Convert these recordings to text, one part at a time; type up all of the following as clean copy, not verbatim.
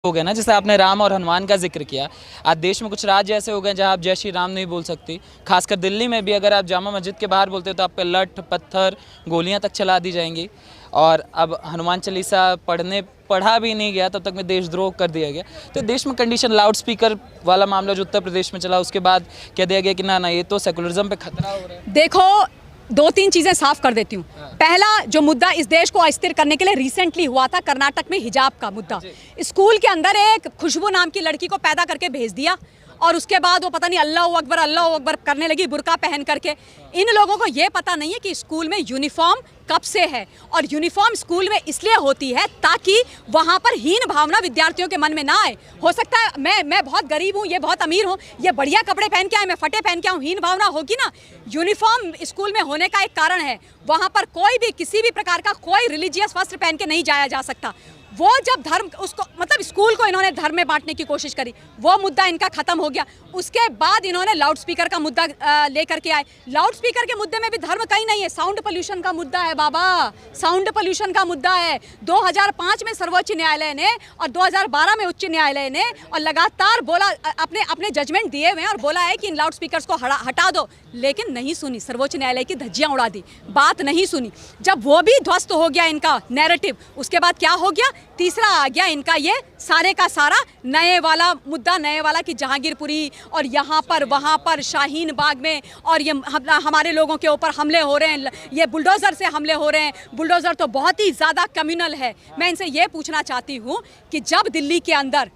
हो गए ना, जैसे आपने राम और हनुमान का जिक्र किया। आज देश में कुछ राज्य ऐसे हो गए जहां आप जय श्री राम नहीं बोल सकती। खासकर दिल्ली में भी अगर आप जामा मस्जिद के बाहर बोलते हो तो आप पे लठ पत्थर गोलियां तक चला दी जाएंगी। और अब हनुमान चालीसा पढ़ा भी नहीं गया तब तक में देशद्रोह कर दिया गया। तो देश में कंडीशन, लाउड स्पीकर वाला मामला जो उत्तर प्रदेश में चला, उसके बाद कह दिया गया कि ना ये तो सेकुलरिज्म पे खतरा हो रहा है। देखो, दो तीन चीजें साफ कर देती हूँ। पहला जो मुद्दा इस देश को अस्थिर करने के लिए रिसेंटली हुआ था, कर्नाटक में हिजाब का मुद्दा। स्कूल के अंदर एक खुशबू नाम की लड़की को पैदा करके भेज दिया और उसके बाद वो पता नहीं अल्लाह अकबर करने लगी बुर्का पहन करके। इन लोगों को ये पता नहीं है कि स्कूल में यूनिफॉर्म कब से है, और यूनिफॉर्म स्कूल में इसलिए होती है ताकि वहाँ पर हीन भावना विद्यार्थियों के मन में ना आए। हो सकता है मैं बहुत गरीब हूँ, ये बहुत अमीर हूँ, ये बढ़िया कपड़े पहन के आए, मैं फटे पहन के आऊँ, हीन भावना होगी ना। यूनिफॉर्म स्कूल में होने का एक कारण है, वहाँ पर कोई भी किसी भी प्रकार का कोई रिलीजियस वस्त्र पहन के नहीं जाया जा सकता। वो जब धर्म उसको मतलब स्कूल को इन्होंने धर्म में बांटने की कोशिश करी, वो मुद्दा इनका खत्म हो गया। उसके बाद इन्होंने लाउड स्पीकर का मुद्दा लेकर के आए। लाउड स्पीकर के मुद्दे में भी धर्म कहीं नहीं है, साउंड पोल्यूशन का मुद्दा है बाबा, साउंड पोल्यूशन का मुद्दा है। 2005 में सर्वोच्च न्यायालय ने और 2012 में उच्च न्यायालय ने और लगातार बोला, अपने जजमेंट दिए हुए हैं और बोला है कि इन लाउड स्पीकर्स को हटा दो, लेकिन नहीं सुनी। सर्वोच्च न्यायालय की धज्जियां उड़ा दी, बात नहीं सुनी। जब वो भी ध्वस्त हो गया इनका नैरेटिव, उसके बाद क्या हो गया? तीसरा आ गया इनका ये सारे का सारा नए वाला मुद्दा, नए वाला कि जहांगीरपुरी और यहाँ पर वहाँ पर शाहीन बाग में और ये हमारे लोगों के ऊपर हमले हो रहे हैं, ये बुलडोज़र से हमले हो रहे हैं। बुलडोज़र तो बहुत ही ज़्यादा कम्युनल है। मैं इनसे ये पूछना चाहती हूँ कि जब दिल्ली के अंदर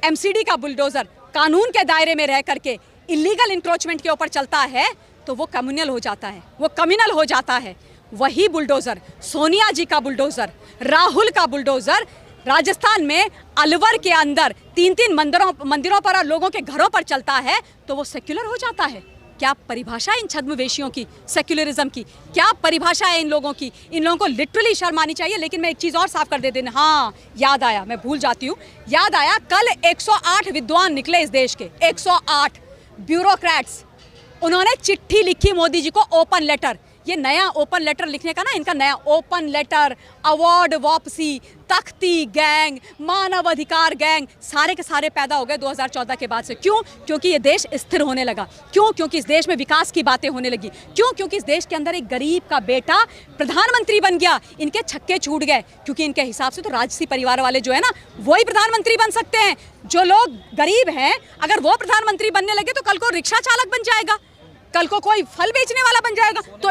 MCD का बुलडोज़र कानून के दायरे में रह करके इलीगल इंक्रोचमेंट के ऊपर चलता है तो वो कम्युनल हो जाता है, वो कम्युनल हो जाता है। वही बुलडोज़र, सोनिया जी का बुलडोज़र, राहुल का बुलडोज़र राजस्थान में अलवर के अंदर 3-3 मंदिरों पर और लोगों के घरों पर चलता है तो वो सेक्युलर हो जाता है। क्या परिभाषा है इन छद्मवेशियों की, सेक्युलरिज्म की? क्या परिभाषा है इन लोगों की? इन लोगों को लिटरली शर्म आनी चाहिए। लेकिन मैं एक चीज़ और साफ कर देती हूँ, हाँ याद आया, मैं भूल जाती हूँ, याद आया, कल 108 विद्वान निकले इस देश के, 108 ब्यूरोक्रेट्स। उन्होंने चिट्ठी लिखी मोदी जी को, ओपन लेटर। ये नया ओपन लेटर लिखने का ना इनका नया ओपन लेटर, अवार्ड वापसी, तख्ती गैंग, मानव अधिकार गैंग, सारे के सारे पैदा हो गए 2014 के बाद से। क्यों? क्योंकि ये देश स्थिर होने लगा। क्यों? क्योंकि इस देश में विकास की बातें होने लगी। क्यों? क्योंकि इस देश के अंदर एक गरीब का बेटा प्रधानमंत्री बन गया। इनके छक्के छूट गए, क्योंकि इनके हिसाब से तो राजसी परिवार वाले जो है ना, वही प्रधानमंत्री बन सकते हैं। जो लोग गरीब हैं, अगर वो प्रधानमंत्री बनने लगे तो कल को रिक्शा चालक बन जाएगा, कल को कोई फल बेचने वाला बन जाएगा, तो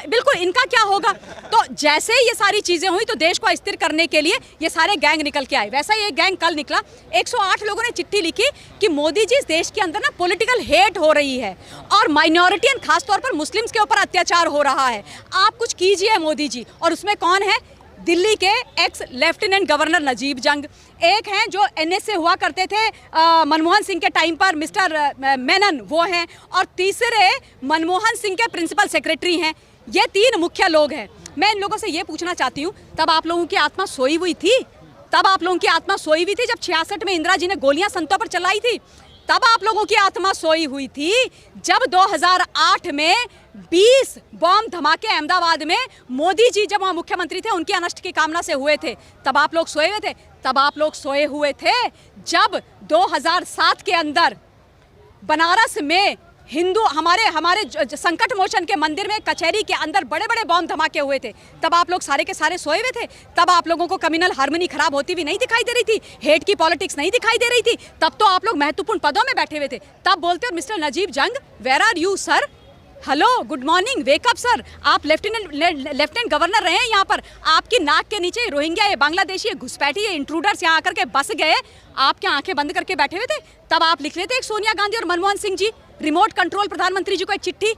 बिल्कुल इनका क्या होगा? तो जैसे ये सारी चीजें हुई तो देश को अस्थिर करने के लिए ये सारे गैंग निकल के आए। वैसा ये गैंग कल निकला। 108 लोगों ने चिट्ठी लिखी कि मोदी जी, इस देश के अंदर ना पॉलिटिकल हेट हो रही है और माइनॉरिटी एंड खासतौर पर मुस्लिम्स के ऊपर अत्याचार हो रहा है, आप कुछ कीजिए मोदी जी। और उसमें कौन है? दिल्ली के एक्स लेफ्टिनेंट गवर्नर नजीब जंग, एक हैं जो NSA हुआ करते थे मनमोहन सिंह के टाइम पर, मिस्टर मेनन, वो हैं, और तीसरे मनमोहन सिंह के प्रिंसिपल सेक्रेटरी हैं। ये 3 मुख्य लोग हैं। मैं इन लोगों से ये पूछना चाहती हूँ, तब आप लोगों की आत्मा सोई हुई थी? तब आप लोगों की आत्मा सोई हुई थी जब 66 में इंदिरा जी ने गोलियां संतों पर चलाई थी? तब आप लोगों की आत्मा सोई हुई थी जब 2008 में 20 बॉम्ब धमाके अहमदाबाद में मोदी जी जब वहाँ मुख्यमंत्री थे, उनकी अनष्ट की कामना से हुए थे? तब आप लोग सोए हुए थे? तब आप लोग सोए हुए थे जब 2007 के अंदर बनारस में हिंदू हमारे संकट मोचन के मंदिर में, कचहरी के अंदर बड़े बड़े बॉम्ब धमाके हुए थे। तब आप लोग सारे के सारे सोए हुए थे? तब आप लोगों को कम्युनल हार्मनी खराब होती हुई नहीं दिखाई दे रही थी? हेट की पॉलिटिक्स नहीं दिखाई दे रही थी? तब तो आप लोग महत्वपूर्ण पदों में बैठे हुए थे। तब बोलते हो mister Najeeb Jung, where are you sir? Hello, good morning, wake up sir. आप लेफ्टिनेंट गवर्नर रहे हैं यहाँ पर, आपकी नाक के नीचे रोहिंग्या, ये बांग्लादेशी, ये घुसपैठी, ये इंट्रूडर्स यहाँ आकर के बस गए, आपके आंखें बंद करके बैठे हुए थे। तब आप लिख रहे थे एक सोनिया गांधी और मनमोहन सिंह जी, रिमोट कंट्रोल प्रधानमंत्री जी को एक चिट्ठी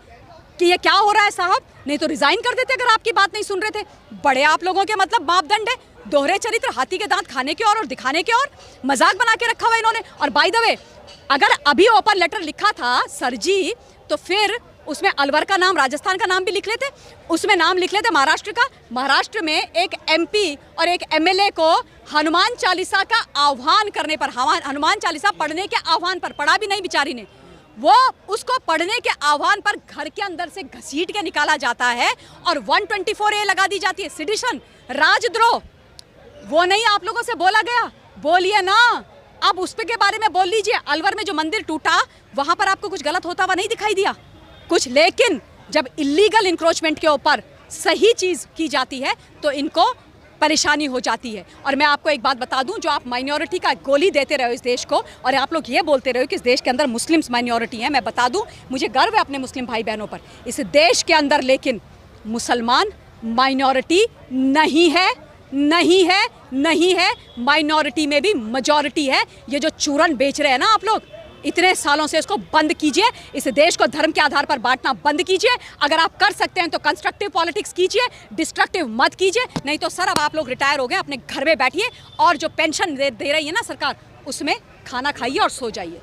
कि ये क्या हो रहा है साहब, नहीं तो रिजाइन कर देते अगर आपकी बात नहीं सुन रहे थे। बड़े आप लोगों के मतलब मापदंड है, दोहरे चरित्र, हाथी के दांत खाने के और दिखाने के और, मजाक बना के रखा हुआ इन्होंने। और बाय द वे, अगर अभी ओपन लेटर लिखा था सर जी, तो फिर उसमें अलवर का नाम, राजस्थान का नाम भी लिख लेते, उसमें नाम लिख लेते महाराष्ट्र का। महाराष्ट्र में एक MP और एक MLA को हनुमान चालीसा का आह्वान करने पर, हनुमान चालीसा पढ़ने के आह्वान पर, पढ़ा भी नहीं बेचारी ने, वो उसको पढ़ने के आह्वान पर घर के अंदर से घसीट के निकाला जाता है और 124A लगा दी जाती है, सेडिशन, राजद्रोह। वो नहीं आप लोगों से बोला गया बोलिए ना, आप उस पे के बारे में बोल लीजिए। अलवर में जो मंदिर टूटा वहां पर आपको कुछ गलत होता हुआ नहीं दिखाई दिया कुछ, लेकिन जब इलीगल इंक्रोचमेंट के ऊपर सही चीज की जाती है तो इनको परेशानी हो जाती है। और मैं आपको एक बात बता दूं, जो आप माइनॉरिटी का गोली देते रहे हो इस देश को, और आप लोग ये बोलते रहे हो कि इस देश के अंदर मुस्लिम्स माइनॉरिटी हैं, मैं बता दूं मुझे गर्व है अपने मुस्लिम भाई बहनों पर। इस देश के अंदर लेकिन मुसलमान माइनॉरिटी नहीं है, नहीं है, नहीं है। माइनॉरिटी में भी मेजॉरिटी है। ये जो चूरन बेच रहे हैं ना आप लोग इतने सालों से, इसको बंद कीजिए। इस देश को धर्म के आधार पर बांटना बंद कीजिए। अगर आप कर सकते हैं तो कंस्ट्रक्टिव पॉलिटिक्स कीजिए, डिस्ट्रक्टिव मत कीजिए। नहीं तो सर अब आप लोग रिटायर हो गए, अपने घर में बैठिए और जो पेंशन दे रही है ना सरकार, उसमें खाना खाइए और सो जाइए।